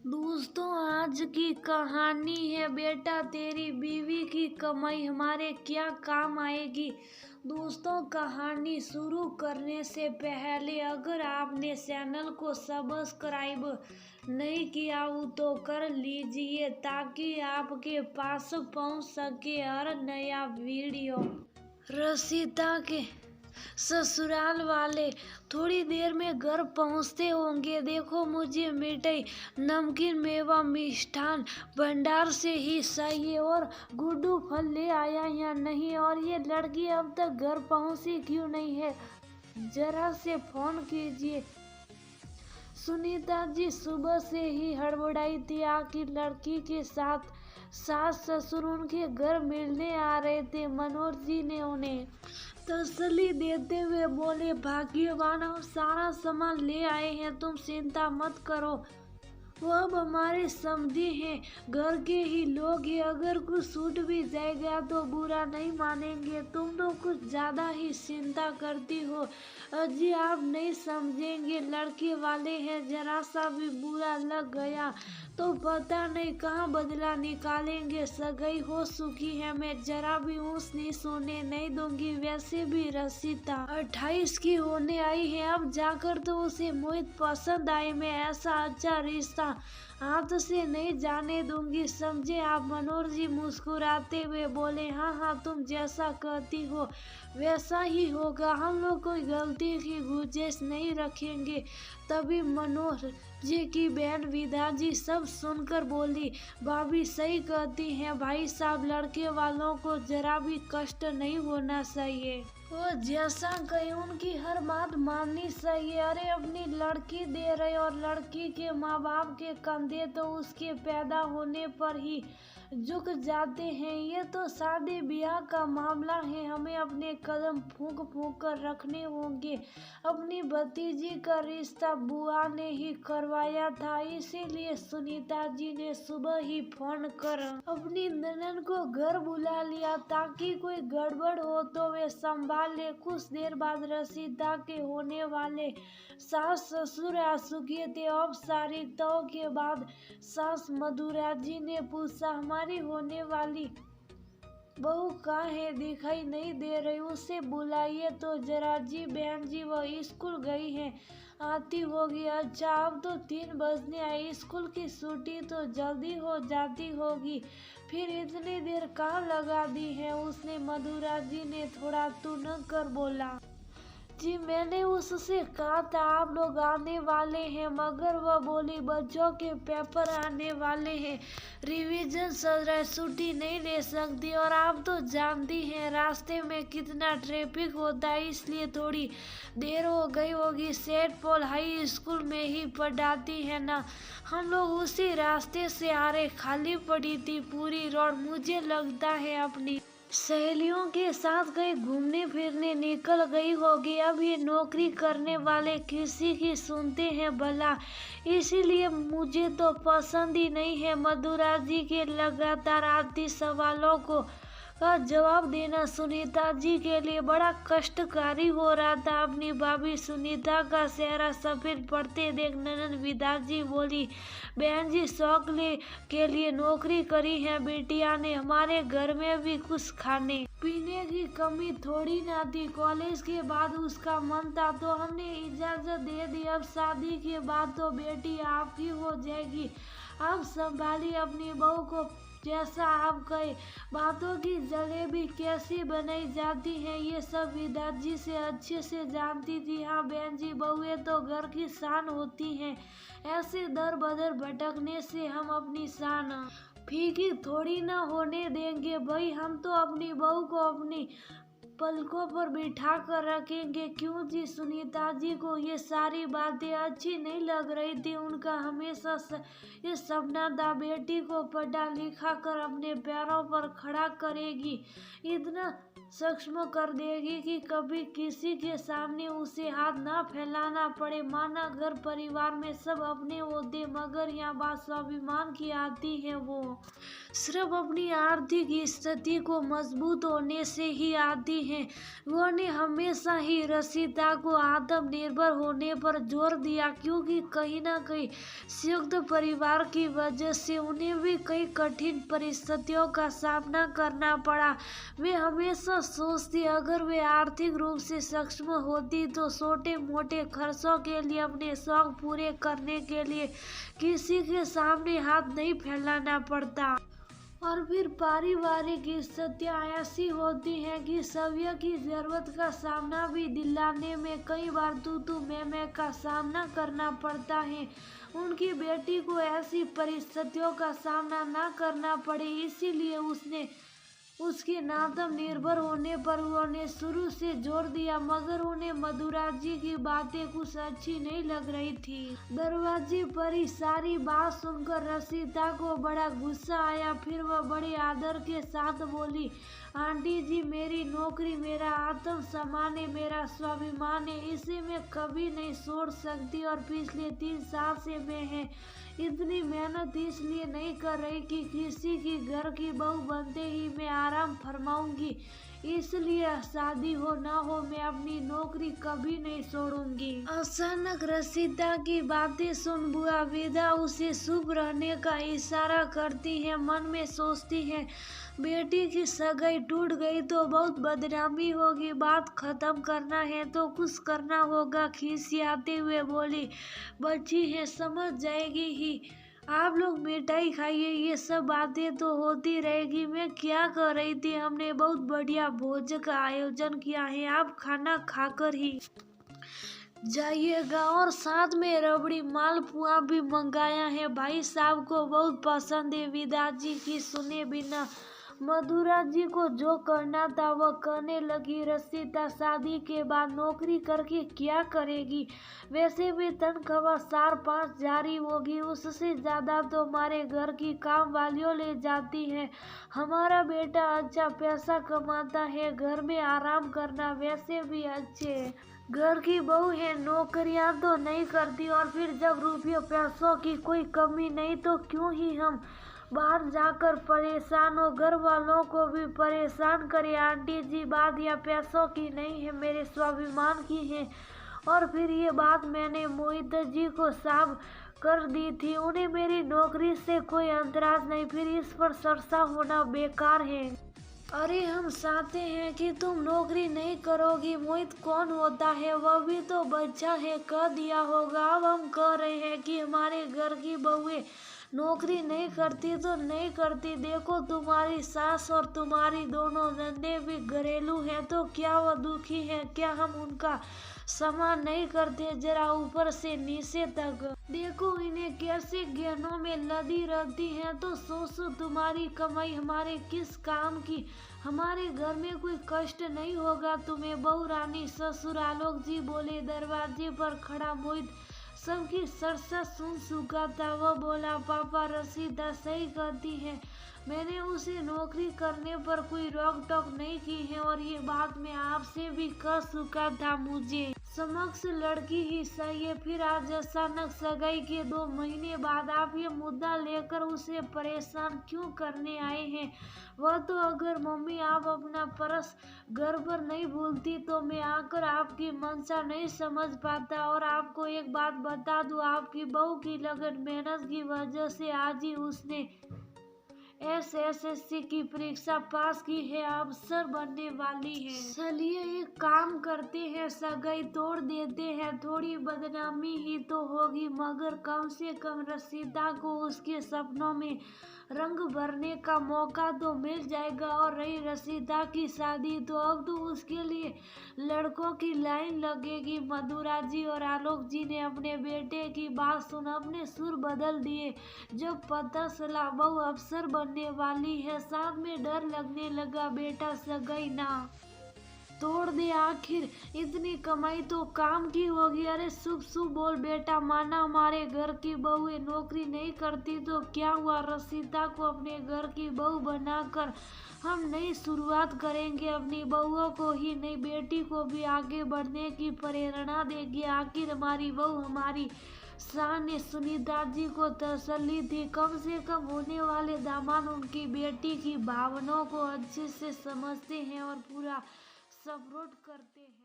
दोस्तों, आज की कहानी है बेटा तेरी बीवी की कमाई हमारे क्या काम आएगी। दोस्तों, कहानी शुरू करने से पहले अगर आपने चैनल को सब्सक्राइब नहीं किया हो तो कर लीजिए ताकि आपके पास पहुंच सके हर नया वीडियो। रसीता के ससुराल वाले थोड़ी देर में घर पहुंचते होंगे। देखो, मुझे मिठाई, नमकीन, मेवा, मिष्ठान भंडार से ही चाहिए और गुड्डू फल ले आया या नहीं, और ये लड़की अब तक घर पहुंची क्यों नहीं है, जरा से फोन कीजिए। सुनीता जी सुबह से ही हड़बड़ाई थी। आखिर लड़की के साथ सास ससुर उनके घर मिलने आ रहे थे। मनोज जी ने उन्हें तसल्ली देते हुए बोले, भाग्यवान, हम सारा सामान ले आए हैं, तुम चिंता मत करो। वो अब हमारे समधी हैं, घर के ही लोग हैं। अगर कुछ छूट भी जाएगा तो बुरा नहीं मानेंगे। तुम तो कुछ ज्यादा ही चिंता करती हो अजी, आप नहीं समझेंगे। लड़के वाले हैं, जरा सा भी बुरा लग गया तो पता नहीं कहाँ बदला निकालेंगे। सगाई हो चुकी है, मैं जरा भी ऊँच नीच होने नहीं दूंगी। वैसे भी रसीता 28 की होने आई है, अब जाकर तो उसे मोहित पसंद आए। मैं ऐसा अच्छा रिश्ता हाथ से नहीं जाने दूंगी, समझे आप। मनोहर जी मुस्कुराते हुए बोले, हाँ हाँ, तुम जैसा कहती हो वैसा ही होगा। हम लोग कोई गलती की गुंजाइश नहीं रखेंगे। तभी मनोहर जी की बहन विदा जी सब सुनकर बोली, भाभी सही कहती हैं भाई साहब, लड़के वालों को जरा भी कष्ट नहीं होना चाहिए। वो जैसा कहे उनकी हर बात माननी चाहिए। अरे, अपनी लड़की दे रहे और लड़की के माँ बाप के कंधे तो उसके पैदा होने पर ही झुक जाते हैं। ये तो शादी ब्याह का मामला है, हमें अपने कदम फूंक फूंक कर रखने होंगे। अपनी भतीजी का रिश्ता बुआ ने ही करवाया था, इसीलिए सुनीता जी ने सुबह ही फोन कर अपनी ननद को घर बुला लिया ताकि कोई गड़बड़ हो तो वे संभाल ले। कुछ देर बाद रसीदा के होने वाले सास ससुर आ चुके थे। औपचारिकताओं के बाद सास मधुरा जी ने पूछा, हमारी होने वाली बहू कहाँ है, दिखाई नहीं दे रही, उसे बुलाइए तो जरा। जी बहन जी, वो स्कूल गई है, आती होगी। अच्छा, अब तो 3 बजने आए, स्कूल की छुट्टी तो जल्दी हो जाती होगी, फिर इतनी देर कहाँ लगा दी है उसने। मधुरा जी ने थोड़ा तुनक कर बोला, जी मैंने उससे कहा था आप लोग आने वाले हैं, मगर वह बोली बच्चों के पेपर आने वाले हैं, रिवीजन चल रहा है, छुट्टी नहीं ले सकती। और आप तो जानती हैं रास्ते में कितना ट्रैफिक होता है, इसलिए थोड़ी देर हो गई होगी। सेंट पॉल हाई स्कूल में ही पढ़ाती है ना, हम लोग उसी रास्ते से आ रहे, खाली पड़ी थी पूरी रोड। मुझे लगता है अपनी सहेलियों के साथ कहीं घूमने फिरने निकल गई होगी। अब ये नौकरी करने वाले किसी की सुनते हैं भला, इसीलिए मुझे तो पसंद ही नहीं है। मधुरा जी के लगातार आती सवालों का जवाब देना सुनीता जी के लिए बड़ा कष्टकारी हो रहा था। अपनी भाभी सुनीता का चेहरा सफेद पड़ते देख ननद विदा जी बोली, बहन जी शौक के लिए नौकरी करी है बिटिया ने, हमारे घर में भी कुछ खाने पीने की कमी थोड़ी ना थी। कॉलेज के बाद उसका मन था तो हमने इजाजत दे दी। अब शादी के बाद तो बेटी आपकी हो जाएगी, आप संभालिए अपनी बहू को जैसा आप कहे। बातों की जलेबी कैसी बनाई जाती है ये सब विदा जी से अच्छे से जानती थी। हाँ बहन जी, बहुएं तो घर की शान होती हैं, ऐसे दर बदर भटकने से हम अपनी शान फीकी थोड़ी ना होने देंगे भाई। हम तो अपनी बहू को अपनी पलकों पर बिठा कर रखेंगे। क्यों जी? सुनीता जी को ये सारी बातें अच्छी नहीं लग रही थी। उनका हमेशा ये सपना था बेटी को पढ़ा लिखा कर अपने पैरों पर खड़ा करेगी, इतना सक्षम कर देगी कि कभी किसी के सामने उसे हाथ ना फैलाना पड़े। माना घर परिवार में सब अपने होते, मगर यहाँ बात स्वाभिमान की आती है, वो सिर्फ अपनी आर्थिक स्थिति को मजबूत होने से ही आती हैं। वो ने हमेशा ही रसीदा को आत्मनिर्भर होने पर जोर दिया, क्योंकि कहीं ना कहीं संयुक्त परिवार की वजह से उन्हें भी कई कठिन परिस्थितियों का सामना करना पड़ा। वे हमेशा सोचती, अगर वे आर्थिक रूप से सक्षम होती तो छोटे मोटे खर्चों के लिए, अपने शौक पूरे करने के लिए किसी के सामने हाथ नहीं फैलाना पड़ता। और फिर पारिवारिक स्थितियाँ ऐसी होती हैं कि सभी की जरूरत का सामना भी दिलाने में कई बार तू मैं का सामना करना पड़ता है। उनकी बेटी को ऐसी परिस्थितियों का सामना ना करना पड़े, इसीलिए उसके आत्मनिर्भर होने पर उन्होंने शुरू से जोर दिया। मगर उन्हें मधुरा जी की बातें कुछ अच्छी नहीं लग रही थी। दरवाजे पर ही सारी बात सुनकर रसीदा को बड़ा गुस्सा आया। फिर वह बड़े आदर के साथ बोली, आंटी जी, मेरी नौकरी मेरा आत्म सम्मान है, मेरा स्वाभिमान है, इसे मैं कभी नहीं छोड़ सकती। और पिछले 3 साल से मैं इतनी मेहनत इसलिए नहीं कर रही कि किसी की घर की बहू बनते ही मैं आराम फरमाऊंगी। इसलिए शादी हो ना हो, मैं अपनी नौकरी कभी नहीं छोड़ूंगी। अचानक रसीदा की बातें सुन बुआ विदा उसे शुभ रहने का इशारा करती है। मन में सोचती है, बेटी की सगाई टूट गई तो बहुत बदनामी होगी, बात खत्म करना है तो कुछ करना होगा। खिसियाते हुए बोली, बच्ची है, समझ जाएगी ही, आप लोग मिठाई खाइए, ये सब बातें तो होती रहेगी। मैं क्या कर रही थी, हमने बहुत बढ़िया भोज का आयोजन किया है, आप खाना खाकर ही जाइएगा। और साथ में रबड़ी मालपुआ भी मंगाया है, भाई साहब को बहुत पसंद है। विदा जी की सुने बिना मधुरा जी को जो करना था वह करने लगी। रसीदा शादी के बाद नौकरी करके क्या करेगी? वैसे भी तनख्वाह 4-5 जारी होगी, उससे ज्यादा तो हमारे घर की काम वालियों ले जाती है। हमारा बेटा अच्छा पैसा कमाता है, घर में आराम करना वैसे भी अच्छे घर की बहू है, नौकरियां तो नहीं करती। और फिर जब रुपये पैसों की कोई कमी नहीं तो क्यों ही हम बाहर जाकर परेशान हो, घर वालों को भी परेशान करे। आंटी जी, बात या पैसों की नहीं है, मेरे स्वाभिमान की है। और फिर ये बात मैंने मोहित जी को साफ कर दी थी, उन्हें मेरी नौकरी से कोई अंतराज नहीं, फिर इस पर चर्चा होना बेकार है। अरे हम चाहते हैं कि तुम नौकरी नहीं करोगी। मोहित कौन होता है, वह भी तो बच्चा है, कह दिया होगा। अब हम कह रहे हैं कि हमारे घर की बहुएं नौकरी नहीं करती तो नहीं करती। देखो, तुम्हारी सास और तुम्हारी दोनों नंदे भी घरेलू हैं, तो क्या वह दुखी है? क्या हम उनका सम्मान नहीं करते? जरा ऊपर से नीचे तक देखो, इन्हें कैसे गहनों में लदी रहती हैं। तो सोचो, तुम्हारी कमाई हमारे किस काम की? हमारे घर में कोई कष्ट नहीं होगा तुम्हें। बहू रानी ससुर आलोक जी बोले। दरवाजे पर खड़ा मोहित सबकी चर्चा सुन चुका था। वह बोला, पापा, रसीदा सही कहती है, मैंने उसे नौकरी करने पर कोई रोक टोक नहीं की है, और ये बात मैं आपसे भी कह चुका था। मुझे समक्ष लड़की ही सही है। फिर आज अचानक सगाई के 2 महीने बाद आप ये मुद्दा लेकर उसे परेशान क्यों करने आए हैं? वह तो अगर मम्मी आप अपना पर्स घर पर नहीं भूलती तो मैं आकर आपकी मंशा नहीं समझ पाता। और आपको एक बात बता दूं, आपकी बहू की लगन मेहनत की वजह से आज ही उसने SSC की परीक्षा पास की है, अफसर बनने वाली है। चलिए एक काम करते हैं, सगाई तोड़ देते हैं, थोड़ी बदनामी ही तो होगी, मगर कम से कम रसीदा को उसके सपनों में रंग भरने का मौका तो मिल जाएगा। और रही रसीदा की शादी, तो अब तो उसके लिए लड़कों की लाइन लगेगी। मधुरा जी और आलोक जी ने अपने बेटे की बात सुन अपने सुर बदल दिए। जब पता चला बहू अफसर बनने वाली है, साथ में डर लगने लगा, बेटा सगाई ना तोड़ दे, आखिर इतनी कमाई तो काम की होगी। अरे शुभ शुभ बोल बेटा, माना हमारे घर की बहुएं नौकरी नहीं करती तो क्या हुआ? रसीदा को अपने घर की बहू बनाकर हम नई शुरुआत करेंगे। अपनी बहुओं को ही नहीं, बेटी को भी आगे बढ़ने की प्रेरणा देंगे। आखिर हमारी बहू हमारी शान ने सुनीता जी को तसल्ली थी, कम से कम होने वाले दामाद उनकी बेटी की भावनाओं को अच्छे से समझते हैं और पूरा सपोर्ट करते हैं।